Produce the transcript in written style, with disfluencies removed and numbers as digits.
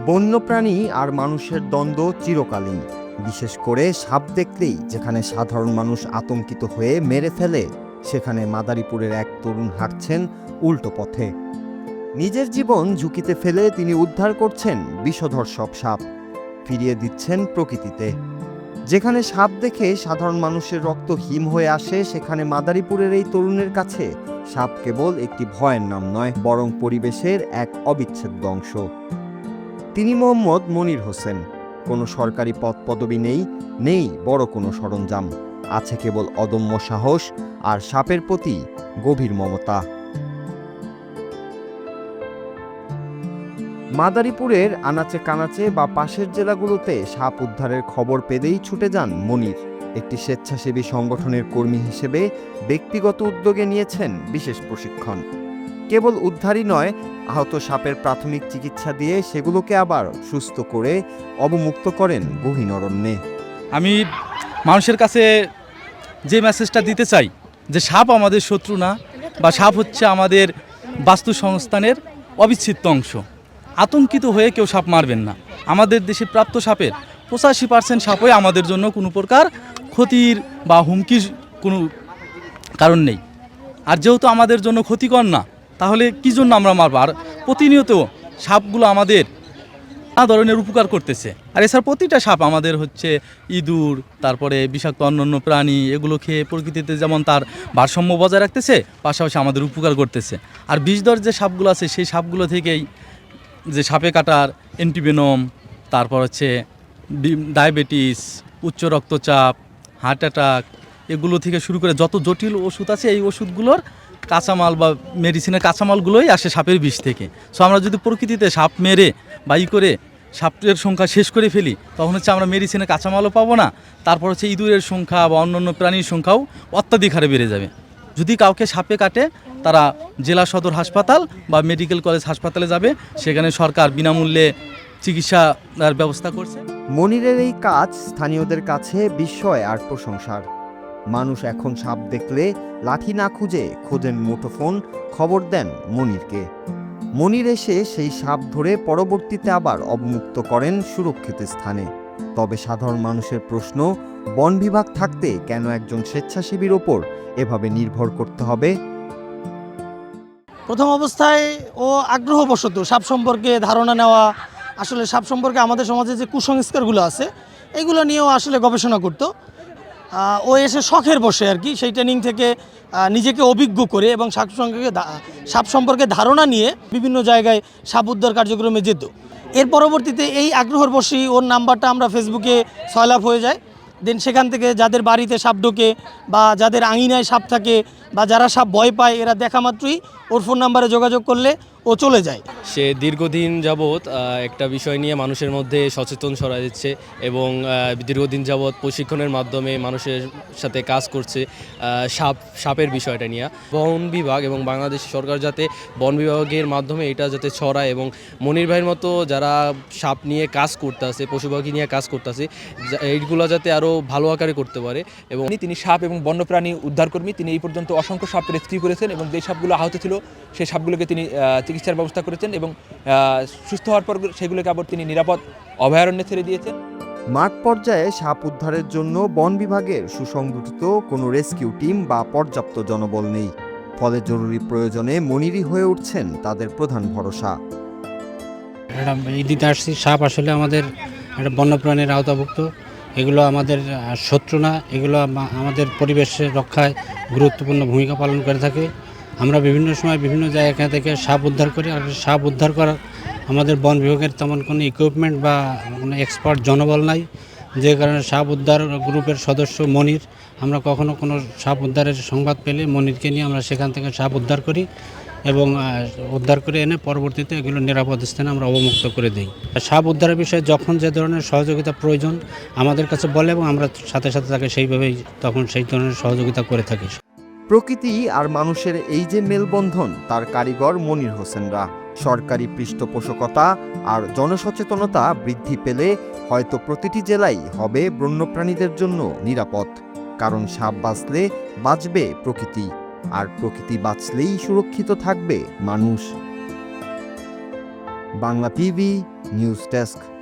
বন্যপ্রাণী আর মানুষের দ্বন্দ্ব চিরকালীন। বিশেষ করে সাপ দেখলেই যেখানে সাধারণ মানুষ আতঙ্কিত হয়ে মেরে ফেলে, সেখানে মাদারীপুরের এক তরুণ হাঁটছেন উল্টো পথে। নিজের জীবন ঝুঁকিতে ফেলে তিনি উদ্ধার করছেন বিষধর সব সাপ, ফিরিয়ে দিচ্ছেন প্রকৃতিতে। যেখানে সাপ দেখে সাধারণ মানুষের রক্ত হিম হয়ে আসে, সেখানে মাদারীপুরের এই তরুণের কাছে সাপ কেবল একটি ভয়ের নাম নয়, বরং পরিবেশের এক অবিচ্ছেদ্য অংশ। তিনি মোহাম্মদ মনির হোসেন। কোনো সরকারি পদ পদবি নেই বড় কোনো সরঞ্জাম, আছে কেবল অদম্য সাহস আর সাপের প্রতি গভীর মমতা। মাদারীপুরের আনাচে কানাচে বা পাশের জেলাগুলোতে সাপ উদ্ধারের খবর পেলেই ছুটে যান মনির। একটি স্বেচ্ছাসেবী সংগঠনের কর্মী হিসেবে ব্যক্তিগত উদ্যোগে নিয়েছেন বিশেষ প্রশিক্ষণ। কেবল উদ্ধারই নয়, আহত সাপের প্রাথমিক চিকিৎসা দিয়ে সেগুলোকে আবার সুস্থ করে অবমুক্ত করেন গহীন অরণ্যে। আমি মানুষের কাছে যে মেসেজটা দিতে চাই যে সাপ আমাদের শত্রু না, বা সাপ হচ্ছে আমাদের বাস্তু সংস্থানের অবিচ্ছেদ্য অংশ। আতঙ্কিত হয়ে কেউ সাপ মারবেন না। আমাদের দেশে প্রাপ্ত সাপের 85% সাপই আমাদের জন্য কোনো প্রকার ক্ষতির বা হুমকির কোনো কারণ নেই। আর যেহেতু আমাদের জন্য ক্ষতিকর না, তাহলে কী জন্য আমরা মারব? আর প্রতিনিয়ত সাপগুলো আমাদের নানা ধরনের উপকার করতেছে। আর এছাড়া প্রতিটা সাপ আমাদের হচ্ছে ইঁদুর, তারপরে বিষাক্ত অন্যান্য প্রাণী, এগুলো খেয়ে প্রকৃতিতে যেমন তার ভারসাম্য বজায় রাখতেছে, পাশাপাশি আমাদের উপকার করতেছে। আর বিষধর যে সাপগুলো আছে, সেই সাপগুলো থেকেই যে সাপে কাটার অ্যান্টিভেনম, তারপর হচ্ছে ডায়াবেটিস, উচ্চ রক্তচাপ, হার্ট অ্যাটাক, এগুলো থেকে শুরু করে যত জটিল ওষুধ আছে, এই ওষুধগুলোর কাঁচামাল বা মেডিসিনের কাঁচামালগুলোই আসে সাপের বিষ থেকে। সো আমরা যদি প্রকৃতিতে সাপ মেরে বা করে সাপের সংখ্যা শেষ করে ফেলি, তখন হচ্ছে আমরা মেডিসিনের কাঁচামালও পাবো না। তারপর হচ্ছে ইঁদুরের সংখ্যা বা অন্যান্য প্রাণীর সংখ্যাও অত্যাধিক হারে বেড়ে যাবে। যদি কাউকে সাপে কাটে, তারা জেলা সদর হাসপাতাল বা মেডিকেল কলেজ হাসপাতালে যাবে, সেখানে সরকার বিনামূল্যে চিকিৎসার ব্যবস্থা করছে। মনিরের এই কাজ স্থানীয়দের কাছে বিস্ময় আর প্রশংসার। মানুষ এখন সাপ দেখলে লাঠি না খুঁজে খোঁজেন মুঠোফোন, খবর দেন মনিরকে। মনির এসে সেই সাপ ধরে পরবর্তীতে আবার অবমুক্ত করেন সুরক্ষিত স্থানে। তবে সাধারণ মানুষের প্রশ্ন, বন বিভাগ থাকতে কেন একজন স্বেচ্ছাসেবীর ওপর এভাবে নির্ভর করতে হবে? প্রথম অবস্থায় ও আগ্রহবশত সাপ সম্পর্কে ধারণা নেওয়া, আসলে সাপ সম্পর্কে আমাদের সমাজে যে কুসংস্কারগুলো আছে এগুলো নিয়েও আসলে গবেষণা করতো। ও এসে শখের বসে আর কি সেই ট্রেনিং থেকে নিজেকে অভিজ্ঞ করে এবং সাপ সম্পর্কে ধারণা নিয়ে বিভিন্ন জায়গায় সাপ উদ্ধার কার্যক্রমে যেত। এর পরবর্তীতে এই আগ্রহের বশেই ওর নাম্বারটা আমরা ফেসবুকে সয়লাভ হয়ে যায়। দেন সেখান থেকে যাদের বাড়িতে সাপ ঢোকে বা যাদের আঙিনায় সাপ থাকে বা যারা সাপ ভয় পায়, এরা দেখা মাত্রই ওর ফোন নাম্বারে যোগাযোগ করলে ও চলে যায়। সে দীর্ঘদিন যাবৎ একটা বিষয় নিয়ে মানুষের মধ্যে সচেতন ছড়া দিচ্ছে এবং দীর্ঘদিন যাবৎ প্রশিক্ষণের মাধ্যমে মানুষের সাথে কাজ করছে সাপের বিষয়টা নিয়ে। বন বিভাগ এবং বাংলাদেশ সরকার যাতে বন বিভাগের মাধ্যমে এটা যাতে ছড়ায় এবং মনির ভাইয়ের মতো যারা সাপ নিয়ে কাজ করতেছে, পশু পাখি নিয়ে কাজ করতেছে, এইগুলো যাতে আরও ভালো আকারে করতে পারে। এবং তিনি সাপ এবং বন্যপ্রাণী উদ্ধারকর্মী। তিনি এই পর্যন্ত অসংখ্য সাপ রেস্কিউ করেছেন এবং যে সাপগুলো আহত ছিল সেই সাপগুলোকে তিনি চিকিৎসার ব্যবস্থা করেছেন এবং সুস্থ হওয়ার পর সেগুলোকে আবার তিনি নিরাপদ অভয়ারণ্যে ছেড়ে দিয়েছেন। মাঠ পর্যায়ে সাপ উদ্ধারের জন্য বন বিভাগের সুসংগঠিত কোনো রেস্কিউ টিম বা পর্যাপ্ত জনবল নেই। ফলে জরুরি প্রয়োজনে মনিরই হয়ে উঠছেন তাদের প্রধান ভরসা। এই দিতে আসছি, সাপ আসলে আমাদের একটা বন্যপ্রাণীর আওতাভুক্ত। এগুলো আমাদের শত্রু না, এগুলো আমাদের পরিবেশের রক্ষায় গুরুত্বপূর্ণ ভূমিকা পালন করে থাকে। আমরা বিভিন্ন সময় বিভিন্ন জায়গা থেকে সাপ উদ্ধার করি। আর সাপ উদ্ধার করার আমাদের বন বিভাগের তেমন কোনো ইকুইপমেন্ট বা কোনো এক্সপার্ট জনবল নাই, যে কারণে সাপ উদ্ধার গ্রুপের সদস্য মনির, আমরা কখনো কোনো সাপ উদ্ধারের সংবাদ পেলে মনিরকে নিয়ে আমরা সেখান থেকে সাপ উদ্ধার করি এবং উদ্ধার করে এনে পরবর্তীতে এগুলো নিরাপদ স্থানে আমরা অবমুক্ত করে দিই। সাপ উদ্ধারের বিষয়ে যখন যে ধরনের সহযোগিতা প্রয়োজন আমাদের কাছে বলে এবং আমরা সাথে সাথে তাকে সেইভাবেই তখন সেই ধরনের সহযোগিতা করে থাকি। প্রকৃতি আর মানুষের এই যে মেলবন্ধন, তার কারিগর মনির হোসেনরা। সরকারি পৃষ্ঠপোষকতা আর জনসচেতনতা বৃদ্ধি পেলে হয়তো প্রতিটি জেলাই হবে বন্যপ্রাণীদের জন্য নিরাপদ। কারণ সাপ বাঁচলে বাঁচবে প্রকৃতি, আর প্রকৃতি বাঁচলেই সুরক্ষিত থাকবে মানুষ। Bangla TV news desk.